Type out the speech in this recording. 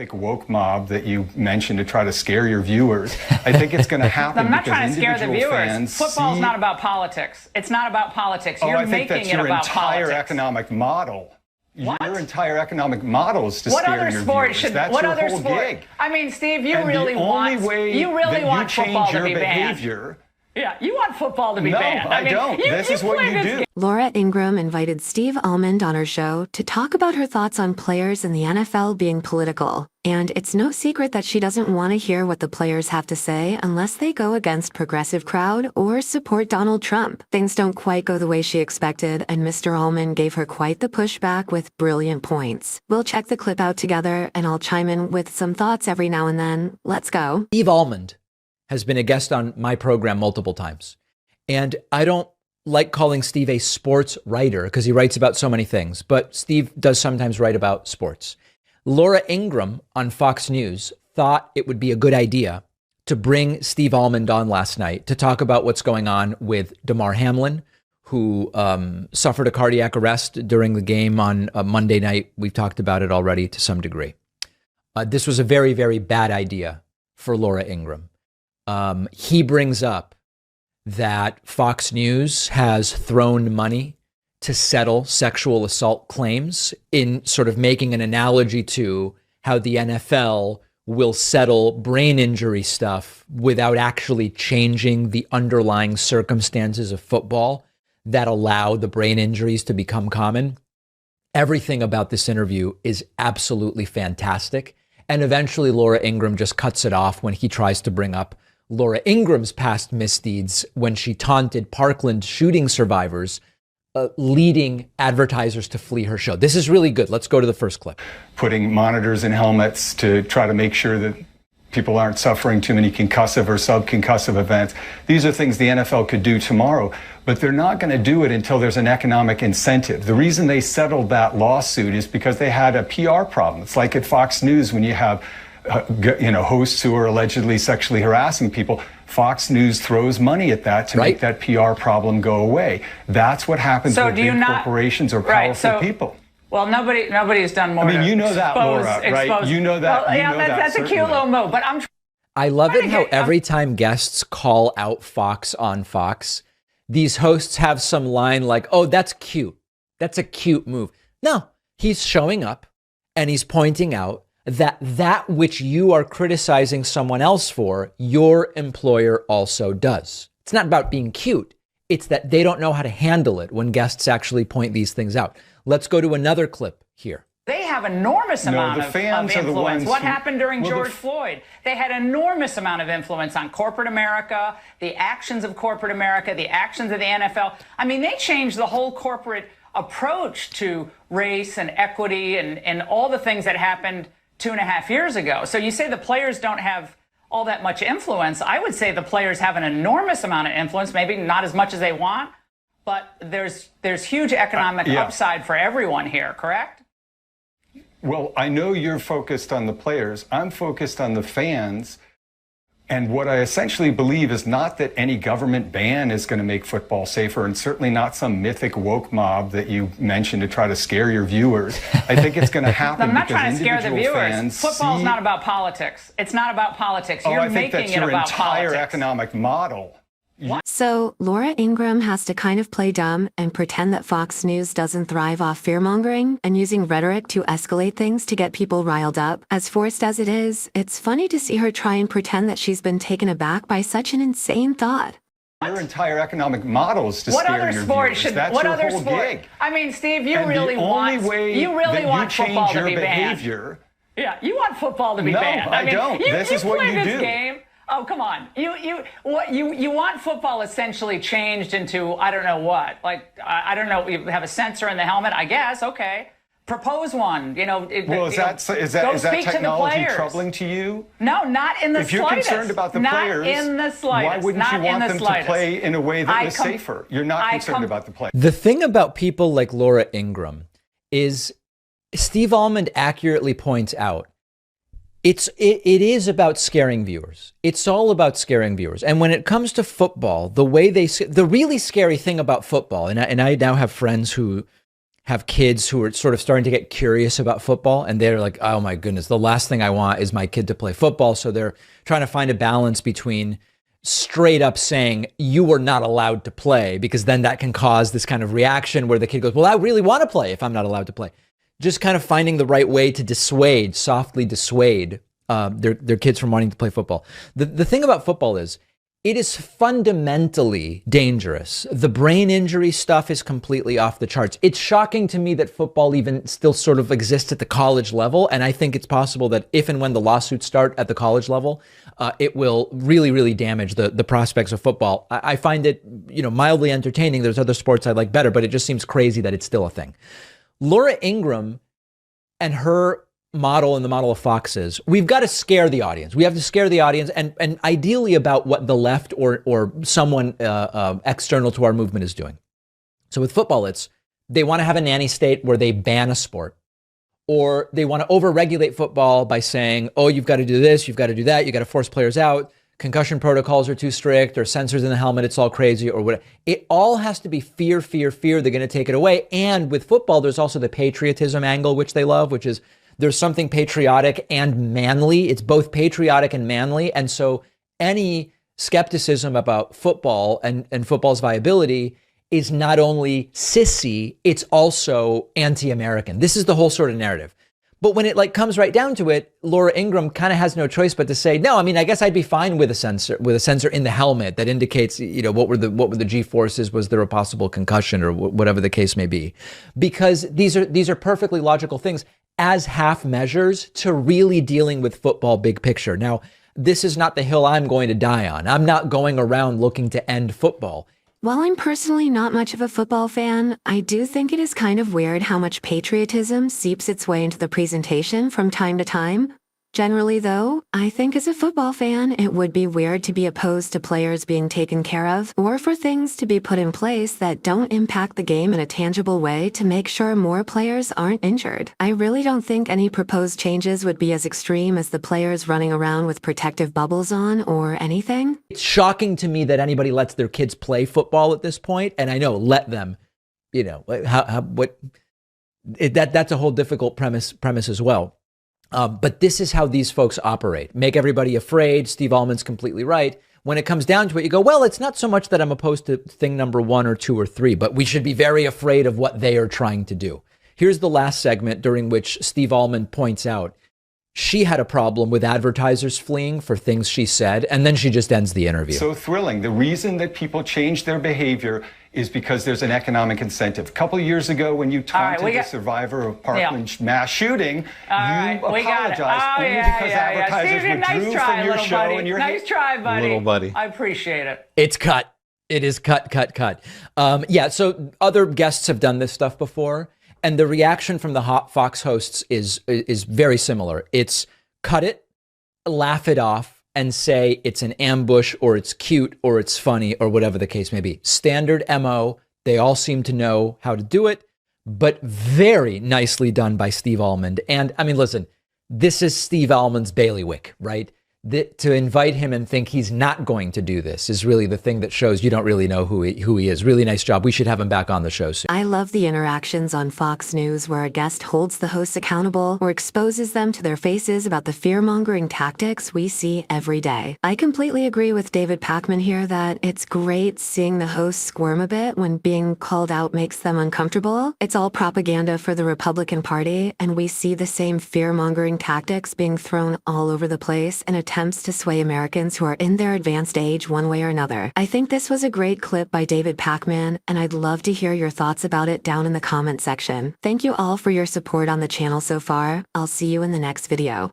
mythic woke mob that you mentioned to try to scare your viewers. I think it's going to happen. I'm not trying to scare the viewers. Football's not about politics. It's not about politics. You're making it about politics. Your entire economic model. What? Your entire economic model is to scare your viewers. That's your whole gig. I mean, Steve, you really want football to be banned. Yeah, you want football to be banned. No, I don't. This is what you do. Laura Ingraham invited Steve Almond on her show to talk about her thoughts on players in the NFL being political. And it's no secret that she doesn't want to hear what the players have to say unless they go against progressive crowd or support Donald Trump. Things don't quite go the way she expected, and Mr. Almond gave her quite the pushback with brilliant points. We'll check the clip out together, and I'll chime in with some thoughts every now and then. Let's go. Steve Almond has been a guest on my program multiple times. And I don't like calling Steve a sports writer because he writes about so many things, but Steve does sometimes write about sports. Laura Ingraham on Fox News thought it would be a good idea to bring Steve Almond on last night to talk about what's going on with Damar Hamlin, who suffered a cardiac arrest during the game on Monday night. We've talked about it already to some degree. This was a very, very bad idea for Laura Ingraham. He brings up that Fox News has thrown money to settle sexual assault claims, in sort of making an analogy to how the NFL will settle brain injury stuff without actually changing the underlying circumstances of football that allow the brain injuries to become common. Everything about this interview is absolutely fantastic. And eventually Laura Ingraham just cuts it off when he tries to bring up Laura Ingraham's past misdeeds when she taunted Parkland shooting survivors, leading advertisers to flee her show. This is really good. Let's go to the first clip. Putting monitors in helmets to try to make sure that people aren't suffering too many concussive or subconcussive events. These are things the NFL could do tomorrow, but they're not going to do it until there's an economic incentive. The reason they settled that lawsuit is because they had a PR problem. It's like at Fox News when you have hosts who are allegedly sexually harassing people. Fox News throws money at that to make that PR problem go away. That's what happens with big corporations or powerful people. Well, nobody's done more. I mean, you know that, Laura, right? You know that. Well, yeah, that's a cute little move. But I love it how every time guests call out Fox on Fox, these hosts have some line like, "Oh, that's cute. That's a cute move." No, he's showing up and he's pointing out that which you are criticizing someone else for, your employer also does. It's not about being cute. It's that they don't know how to handle it when guests actually point these things out. Let's go to another clip here. They have enormous amount of influence. What happened during George Floyd? They had enormous amount of influence on corporate America, the actions of corporate America, the actions of the NFL. I mean, they changed the whole corporate approach to race and equity and all the things that happened 2.5 years ago. So you say the players don't have all that much influence. I would say the players have an enormous amount of influence, maybe not as much as they want, but there's huge economic upside for everyone here, correct? Well, I know you're focused on the players. I'm focused on the fans. And what I essentially believe is not that any government ban is going to make football safer, and certainly not some mythic woke mob that you mentioned to try to scare your viewers. I think it's going to happen. I'm not trying to scare the viewers. Football's not about politics. It's not about politics. You're making it about politics. Your entire economic model. What? So Laura Ingraham has to kind of play dumb and pretend that Fox News doesn't thrive off fear-mongering and using rhetoric to escalate things to get people riled up. As forced as it is, it's funny to see her try and pretend that she's been taken aback by such an insane thought. Your entire economic model is to scare your viewers. That's your whole gig. I mean, Steve, you really want football to be banned. Yeah, you want football to be banned. No, I don't. This is what you do. Game. Oh, come on. You want football essentially changed into, I don't know what. Like, I don't know, you have a sensor in the helmet, I guess, okay. Propose one, is that technology troubling to you? No, not in the slightest. If you're concerned about the players, not in the slightest. Why wouldn't you want them to play in a way that was safer? You're not concerned about the players. The thing about people like Laura Ingraham is Steve Almond accurately points out it is about scaring viewers. It's all about scaring viewers. And when it comes to football, the really scary thing about football, and I now have friends who have kids who are sort of starting to get curious about football, and they're like, oh my goodness, the last thing I want is my kid to play football. So they're trying to find a balance between straight up saying you are not allowed to play, because then that can cause this kind of reaction where the kid goes, well, I really want to play if I'm not allowed to play. Just kind of finding the right way to dissuade, softly dissuade their kids from wanting to play football. The thing about football is it is fundamentally dangerous. The brain injury stuff is completely off the charts. It's shocking to me that football even still sort of exists at the college level. And I think it's possible that if and when the lawsuits start at the college level, it will really, really damage the prospects of football. I find it, mildly entertaining. There's other sports I like better, but it just seems crazy that it's still a thing. Laura Ingraham and her model and the model of Fox is, we've got to scare the audience. We have to scare the audience, and ideally about what the left or someone external to our movement is doing. So with football, they want to have a nanny state where they ban a sport, or they want to overregulate football by saying, oh, you've got to do this, you've got to do that, you got to force players out, concussion protocols are too strict, or sensors in the helmet, it's all crazy, or whatever. It all has to be fear, fear, fear. They're going to take it away. And with football, there's also the patriotism angle, which they love, which is there's something patriotic and manly. It's both patriotic and manly. And so any skepticism about football and football's viability is not only sissy, it's also anti-American. This is the whole sort of narrative. But when it comes right down to it, Laura Ingraham kind of has no choice but to say, no, I mean, I guess I'd be fine with a sensor in the helmet that indicates, what were the G forces, was there a possible concussion, or whatever the case may be, because these are perfectly logical things as half measures to really dealing with football big picture. Now, this is not the hill I'm going to die on. I'm not going around looking to end football. While I'm personally not much of a football fan, I do think it is kind of weird how much patriotism seeps its way into the presentation from time to time. Generally, though, I think as a football fan, it would be weird to be opposed to players being taken care of, or for things to be put in place that don't impact the game in a tangible way to make sure more players aren't injured. I really don't think any proposed changes would be as extreme as the players running around with protective bubbles on or anything. It's shocking to me that anybody lets their kids play football at this point, and I know, let them, that's a whole difficult premise as well. But this is how these folks operate. Make everybody afraid. Steve Almond's completely right. When it comes down to it, you go, well, it's not so much that I'm opposed to thing number 1 or 2 or 3, but we should be very afraid of what they are trying to do. Here's the last segment during which Steve Almond points out she had a problem with advertisers fleeing for things she said, and then she just ends the interview. So thrilling. The reason that people change their behavior is because there's an economic incentive. A couple of years ago, when you taunted the survivor of Pakman mass shooting, you apologized only because advertisers withdrew from your show and your Nice try, buddy. Little buddy. I appreciate it. It's cut. It is cut. So other guests have done this stuff before, and the reaction from the Fox hosts is very similar. It's cut it, laugh it off, and say it's an ambush, or it's cute, or it's funny, or whatever the case may be. Standard MO. They all seem to know how to do it, but very nicely done by Steve Almond. And I mean, listen, this is Steve Almond's bailiwick, right? To invite him and think he's not going to do this is really the thing that shows you don't really know who he is. Really nice job. We should have him back on the show soon. I love the interactions on Fox News where a guest holds the hosts accountable or exposes them to their faces about the fear-mongering tactics we see every day. I completely agree with David Pakman here that it's great seeing the hosts squirm a bit when being called out makes them uncomfortable. It's all propaganda for the Republican Party, and we see the same fear-mongering tactics being thrown all over the place in attempts to sway Americans who are in their advanced age one way or another. I think this was a great clip by David Pakman, and I'd love to hear your thoughts about it down in the comment section. Thank you all for your support on the channel so far. I'll see you in the next video.